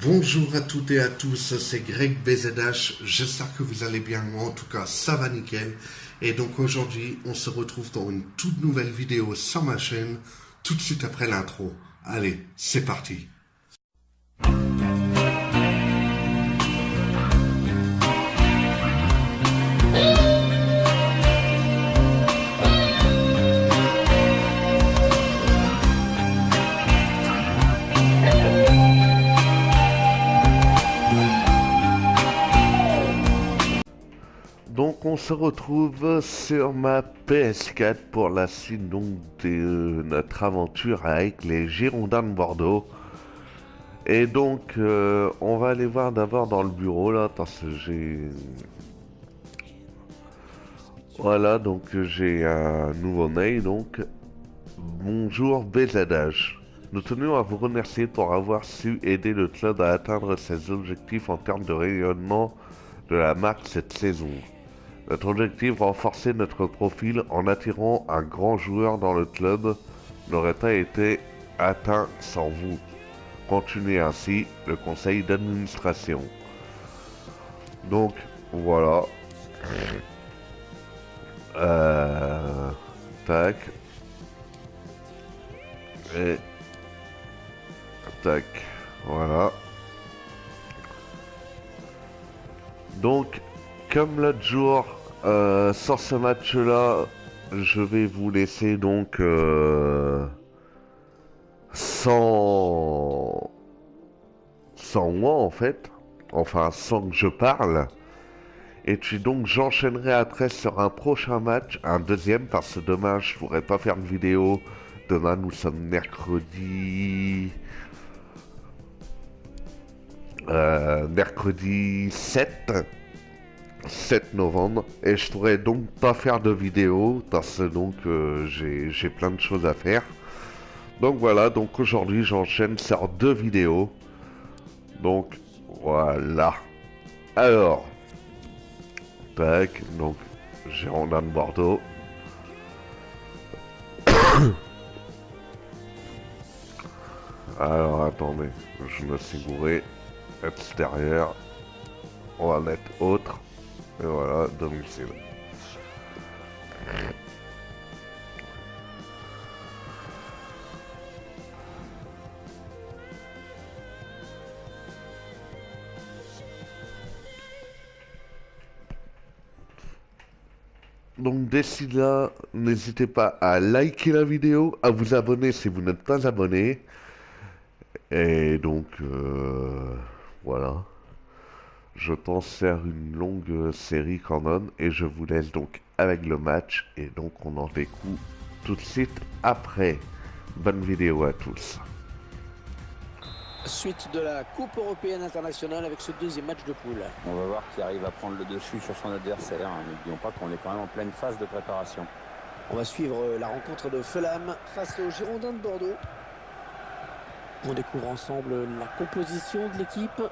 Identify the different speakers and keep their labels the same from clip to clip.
Speaker 1: Bonjour à toutes et à tous, c'est Greg BZH, j'espère que vous allez bien, moi en tout cas ça va nickel. Et donc aujourd'hui on se retrouve dans une toute nouvelle vidéo sur ma chaîne, tout de suite après l'intro. Allez, c'est parti. Donc on se retrouve sur ma PS4 pour la suite donc de notre aventure avec les Girondins de Bordeaux. Et donc on va aller voir d'abord dans le bureau là parce que voilà, donc j'ai un nouveau mail donc. Bonjour BZH. Nous tenions à vous remercier pour avoir su aider le club à atteindre ses objectifs en termes de rayonnement de la marque cette saison. Notre objectif, renforcer notre profil en attirant un grand joueur dans le club, n'aurait pas été atteint sans vous. Continuez ainsi, le conseil d'administration. Donc, voilà. Tac. Et... tac. Voilà. Donc, comme l'autre jour, sur ce match-là, je vais vous laisser donc sans moi en fait, enfin sans que je parle. Et puis donc j'enchaînerai après sur un prochain match, un deuxième, parce que demain je pourrai pas faire de vidéo. Demain nous sommes mercredi 7 novembre, et je pourrais donc pas faire de vidéo parce que donc j'ai plein de choses à faire. Donc voilà, donc aujourd'hui j'enchaîne sur 2 vidéos. Donc voilà. Alors, tac, donc Girondins de Bordeaux. Alors attendez, je me suis gouré. Extérieur. On va mettre autre. Et voilà, domicile. Donc d'ici là, n'hésitez pas à liker la vidéo, à vous abonner si vous n'êtes pas abonné. Et donc, voilà. Je pense faire une longue série quand même. Et je vous laisse donc avec le match. Et donc on en découvre tout de suite après. Bonne vidéo à tous.
Speaker 2: Suite de la Coupe européenne internationale avec ce deuxième match de poule.
Speaker 3: On va voir qui arrive à prendre le dessus sur son adversaire. N'oublions pas qu'on est quand même en pleine phase de préparation.
Speaker 2: On va suivre la rencontre de Fulham face aux Girondins de Bordeaux. On découvre ensemble la composition de l'équipe.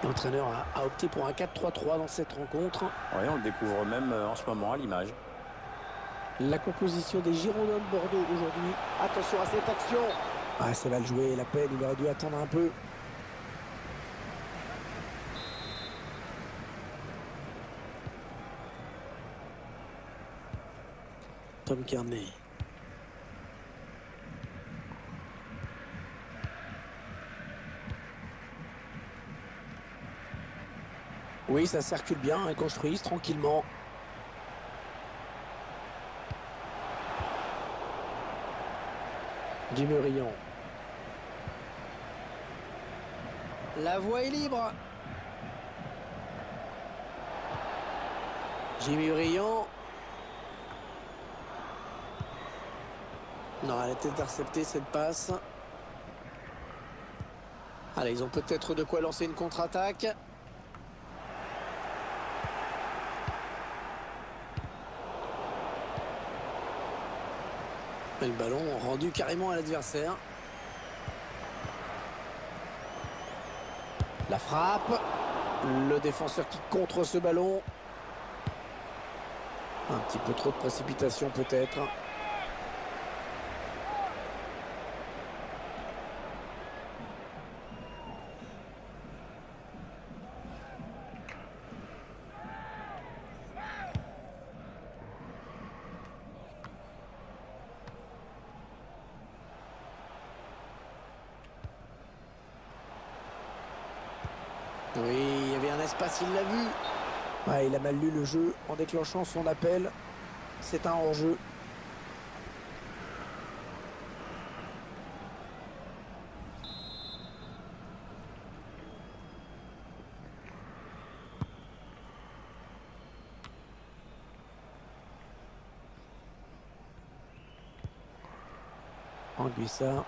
Speaker 2: L'entraîneur a opté pour un 4-3-3 dans cette rencontre.
Speaker 3: Oui, on le découvre même en ce moment à l'image.
Speaker 2: La composition des Girondins de Bordeaux aujourd'hui. Attention à cette action. Ah, c'est mal joué, la peine, il aurait dû attendre un peu. Tom Kearney. Oui, ça circule bien, ils construisent tranquillement. Jimmy Rion. La voie est libre. Jimmy Rion. Non, elle est interceptée cette passe. Allez, ils ont peut-être de quoi lancer une contre-attaque. Et le ballon rendu carrément à l'adversaire. La frappe. Le défenseur qui contre ce ballon. Un petit peu trop de précipitation peut-être. Oui, il y avait un espace, il l'a vu. Ouais, il a mal lu le jeu en déclenchant son appel. C'est un hors-jeu. Anguissa.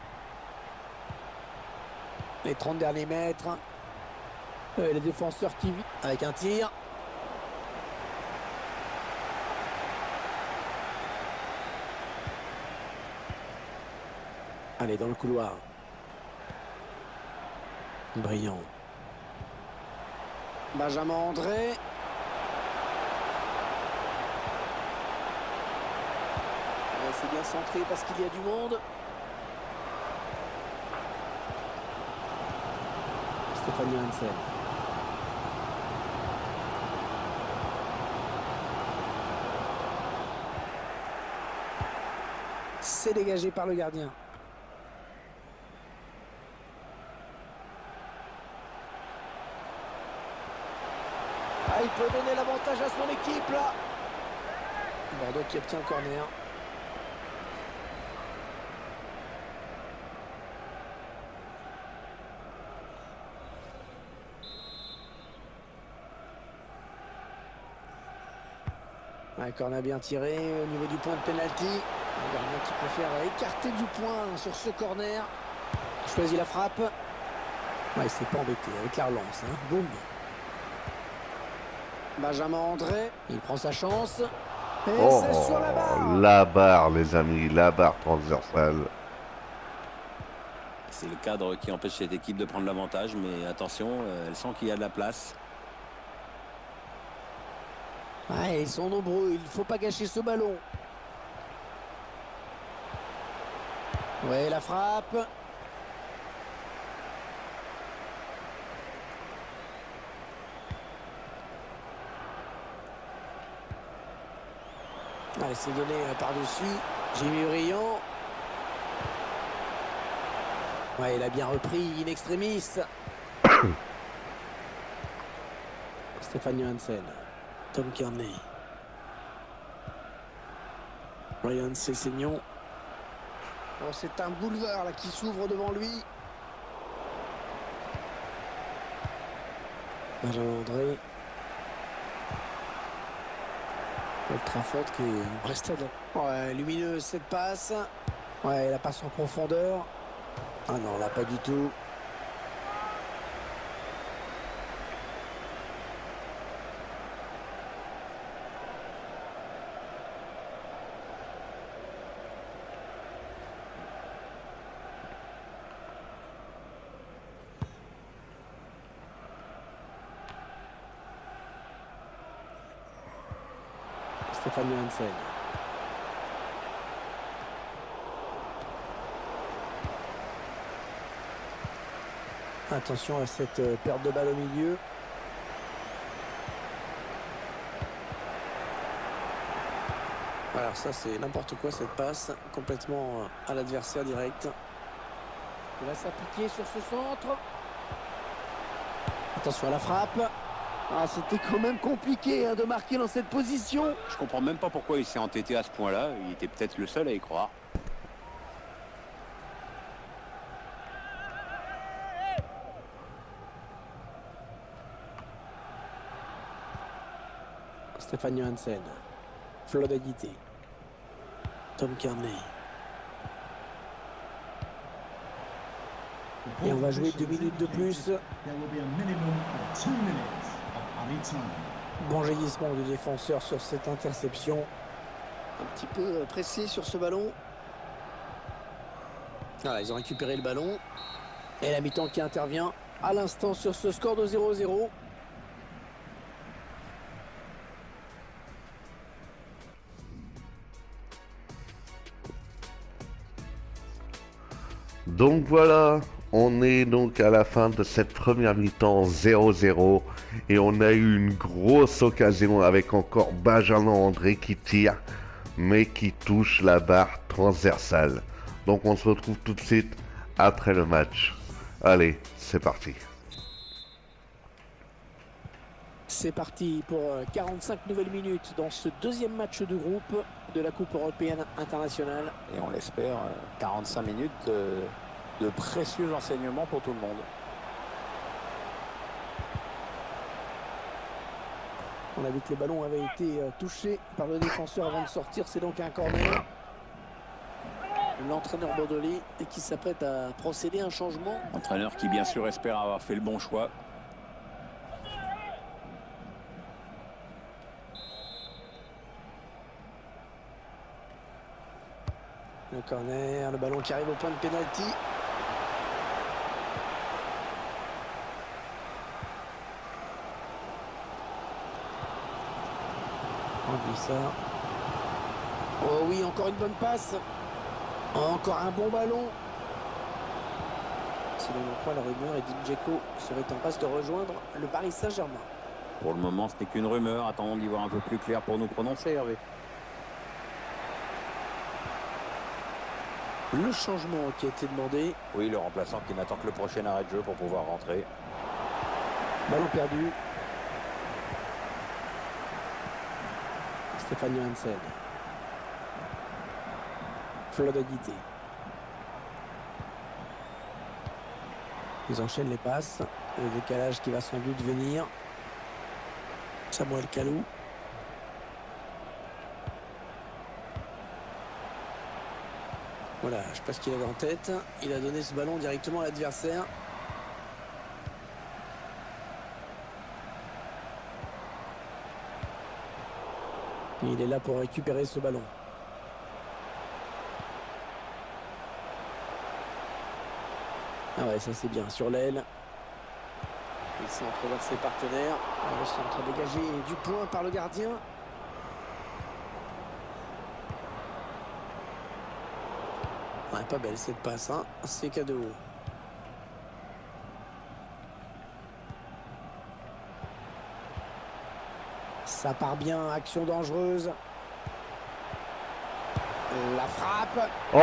Speaker 2: Les 30 derniers mètres. Les défenseurs qui vivent avec un tir. Allez, dans le couloir. Brillant. Benjamin André. C'est bien centré parce qu'il y a du monde. Stéphanie Hansen. C'est dégagé par le gardien. Ah, il peut donner l'avantage à son équipe là. Bordeaux qui obtient le corner. Un corner bien tiré au niveau du point de pénalty. Le gardien qui préfère écarter du point sur ce corner. Il choisit la frappe. Ouais, il s'est pas embêté avec la relance. Hein. Boum. Benjamin André, il prend sa chance. Et c'est sur
Speaker 1: la barre, les amis, la barre transversale.
Speaker 3: C'est le cadre qui empêche cette équipe de prendre l'avantage, mais attention, elle sent qu'il y a de la place.
Speaker 2: Ouais, ils sont nombreux, il ne faut pas gâcher ce ballon. Ouais, la frappe. Allez, c'est donné par-dessus. Jimmy Briand. Ouais, il a bien repris in extremis. Stéphanie Hansen. Tom Kearney. Ryan Sessegnon. Oh, c'est un boulevard là qui s'ouvre devant lui. Benjamin André. Trafford qui est resté là. Ouais, lumineuse cette passe. Ouais, la passe en profondeur. Ah non, là pas du tout. Stéphanie Hansen. Attention à cette perte de balle au milieu. Alors ça c'est n'importe quoi cette passe, complètement à l'adversaire direct. Il va s'appliquer sur ce centre. Attention à la frappe. Ah, c'était quand même compliqué hein, de marquer dans cette position.
Speaker 3: Je comprends même pas pourquoi il s'est entêté à ce point-là. Il était peut-être le seul à y croire.
Speaker 2: Stéphanie Hansen. Flo d'Aguité. Tom Kearney. Et on va jouer 2 minutes de plus. Bon jaillissement du défenseur sur cette interception. Un petit peu pressé sur ce ballon. Ah, ils ont récupéré le ballon. Et la mi-temps qui intervient à l'instant sur ce score de 0-0.
Speaker 1: Donc voilà, on est donc à la fin de cette première mi-temps 0-0 et on a eu une grosse occasion avec encore Benjamin André qui tire mais qui touche la barre transversale. Donc on se retrouve tout de suite après le match. Allez, c'est parti.
Speaker 2: C'est parti pour 45 nouvelles minutes dans ce deuxième match de groupe de la Coupe européenne internationale.
Speaker 3: Et on l'espère, 45 minutes de précieux enseignements pour tout le monde.
Speaker 2: On a vu que le ballon avait été touché par le défenseur avant de sortir. C'est donc un corner. L'entraîneur bordelais qui s'apprête à procéder à un changement.
Speaker 3: Entraîneur qui bien sûr espère avoir fait le bon choix.
Speaker 2: Le corner, le ballon qui arrive au point de pénalty. On dit ça. Oh oui, encore une bonne passe. Encore un bon ballon. Selon le croit, la rumeur, Edin Dzeko serait en passe de rejoindre le Paris Saint-Germain.
Speaker 3: Pour le moment, ce n'est qu'une rumeur. Attendons d'y voir un peu plus clair pour nous prononcer, Hervé.
Speaker 2: Le changement qui a été demandé.
Speaker 3: Oui, le remplaçant qui n'attend que le prochain arrêt de jeu pour pouvoir rentrer.
Speaker 2: Ballon perdu. Stéphane Johansen. Flo Aguité. Ils enchaînent les passes. Le décalage qui va sans doute venir. Samuel Kalou. Voilà, je sais pas ce qu'il avait en tête. Il a donné ce ballon directement à l'adversaire. Il est là pour récupérer ce ballon. Ah ouais, ça c'est bien, sur l'aile. Il centre vers ses partenaires. Le centre dégagé du point par le gardien. Ouais, pas belle cette passe, hein. C'est cadeau. Ça part bien, action dangereuse. La frappe.
Speaker 1: Oh,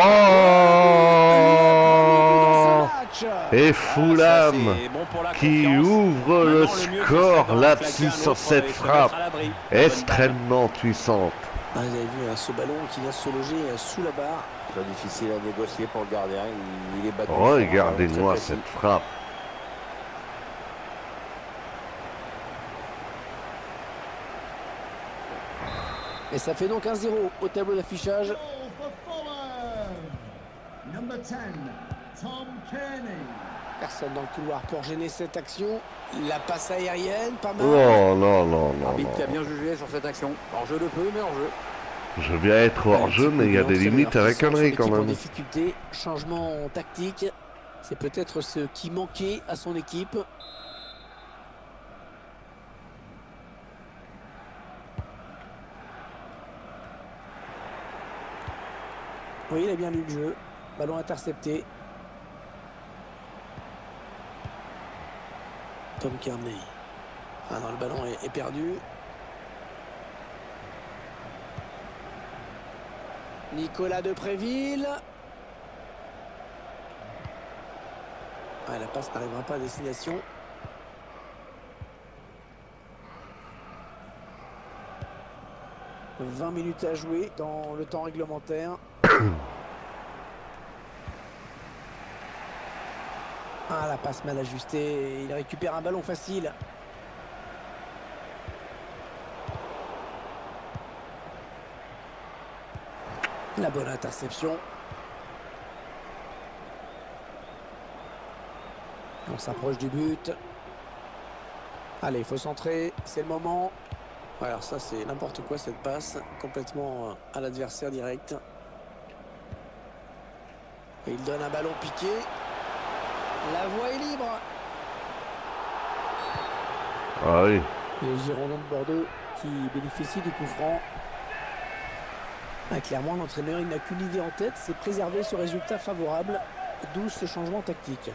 Speaker 1: et Fulham qui ouvre le score là-dessus sur cette frappe extrêmement puissante.
Speaker 2: Ah, vous avez vu ce ballon qui vient se loger sous la barre.
Speaker 3: Très difficile à négocier pour le gardien. Il est battu.
Speaker 1: Regardez-moi cette frappe.
Speaker 2: Et ça fait donc 1-0 au tableau d'affichage. Personne dans le couloir pour gêner cette action. La passe aérienne, pas mal.
Speaker 1: Oh non, non, non.
Speaker 3: L'arbitre qui a bien jugé sur cette action. Hors-jeu le peu, mais hors-jeu.
Speaker 1: Je veux bien être hors-jeu, mais il y a des limites à la connerie quand même.
Speaker 2: En difficulté, changement tactique. C'est peut-être ce qui manquait à son équipe. Oui, il a bien lu le jeu. Ballon intercepté. Tom Kearney. Ah non, le ballon est perdu. Nicolas Depréville. Ah, la passe n'arrivera pas à destination. « 20 minutes à jouer dans le temps réglementaire. » Ah, la passe mal ajustée. Il récupère un ballon facile. La bonne interception. On s'approche du but. Allez, il faut centrer. C'est le moment. Alors ça, c'est n'importe quoi cette passe. Complètement à l'adversaire direct. Et il donne un ballon piqué. La voie est libre.
Speaker 1: Ah oui.
Speaker 2: Les Girondins de Bordeaux qui bénéficient du coup franc. Ah, clairement, l'entraîneur, il n'a qu'une idée en tête, c'est préserver ce résultat favorable, d'où ce changement tactique.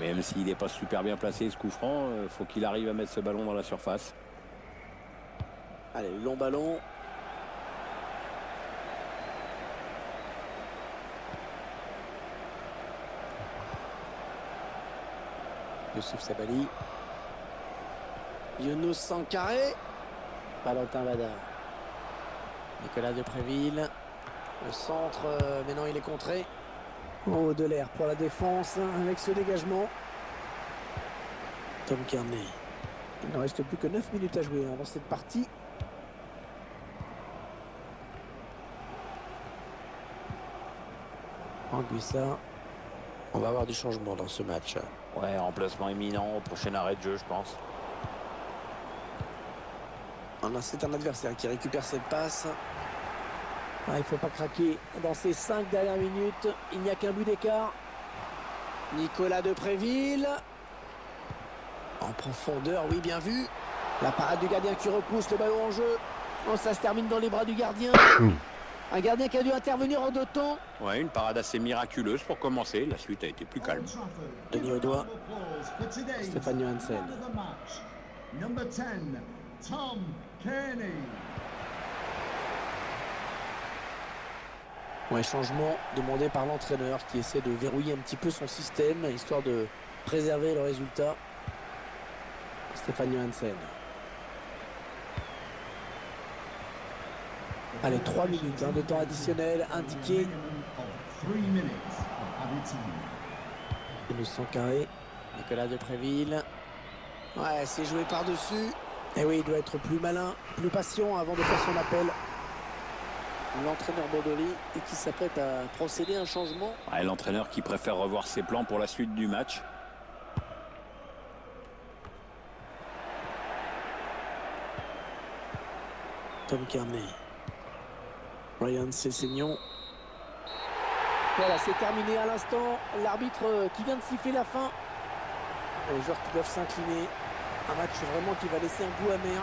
Speaker 3: Même s'il n'est pas super bien placé ce coup franc, faut qu'il arrive à mettre ce ballon dans la surface.
Speaker 2: Allez, long ballon. Youssouf Sabaly. Younous Sankaré. Valentin Vada. Nicolas Depréville. Le centre, mais non, il est contré. Oh, de l'air pour la défense avec ce dégagement. Tom Kearney. Il ne reste plus que 9 minutes à jouer dans cette partie. Anguissa. On va avoir du changement dans ce match.
Speaker 3: Ouais, remplacement imminent au prochain arrêt de jeu, je pense.
Speaker 2: C'est un adversaire qui récupère cette passe. Il ne faut pas craquer dans ces 5 dernières minutes. Il n'y a qu'un but d'écart. Nicolas Depréville. En profondeur, oui, bien vu. La parade du gardien qui repousse le ballon en jeu. Oh, ça se termine dans les bras du gardien. Un gardien qui a dû intervenir en 2 temps.
Speaker 3: Ouais, une parade assez miraculeuse pour commencer. La suite a été plus calme.
Speaker 2: Denis Audois. Stéphane Johansen.
Speaker 4: Number 10, Tom Kearney.
Speaker 2: Ouais, changement demandé par l'entraîneur qui essaie de verrouiller un petit peu son système, histoire de préserver le résultat. Stéphane Johansen. Allez, 3 minutes de temps additionnel indiqué. Younous Sankaré. Nicolas Depréville. Ouais, c'est joué par-dessus. Et oui, il doit être plus malin, plus patient avant de faire son appel. L'entraîneur Bordoli et qui s'apprête à procéder à un changement.
Speaker 3: Ouais, l'entraîneur qui préfère revoir ses plans pour la suite du match.
Speaker 2: Tom Kearney. Ryan Sessegnon. Voilà, c'est terminé à l'instant. L'arbitre qui vient de siffler la fin. Les joueurs qui doivent s'incliner. Un match vraiment qui va laisser un goût amer.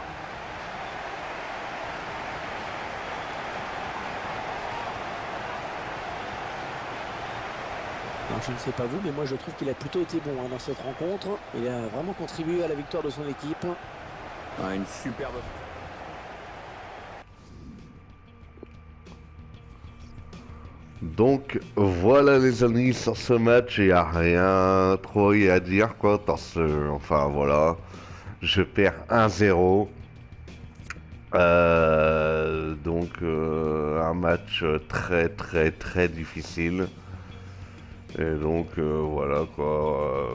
Speaker 2: Alors, je ne sais pas vous, mais moi je trouve qu'il a plutôt été bon dans cette rencontre. Il a vraiment contribué à la victoire de son équipe.
Speaker 3: Ouais, une superbe.
Speaker 1: Donc voilà les amis, sur ce match il n'y a rien trop à dire quoi, parce que, enfin voilà, je perds 1-0. Donc un match très difficile. Et donc voilà quoi.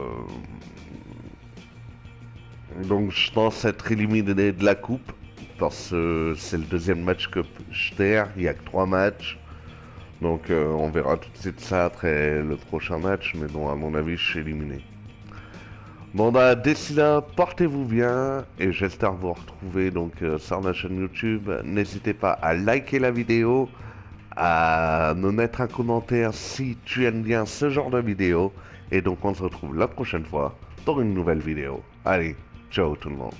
Speaker 1: Donc je pense être éliminé de la coupe, parce que c'est le deuxième match que je perds, il n'y a que 3 matchs. Donc on verra tout de suite ça après le prochain match, mais bon, à mon avis, je suis éliminé. Bon bah d'ici là, portez-vous bien et j'espère vous retrouver donc sur ma chaîne YouTube. N'hésitez pas à liker la vidéo, à me mettre un commentaire si tu aimes bien ce genre de vidéo. Et donc on se retrouve la prochaine fois pour une nouvelle vidéo. Allez, ciao tout le monde.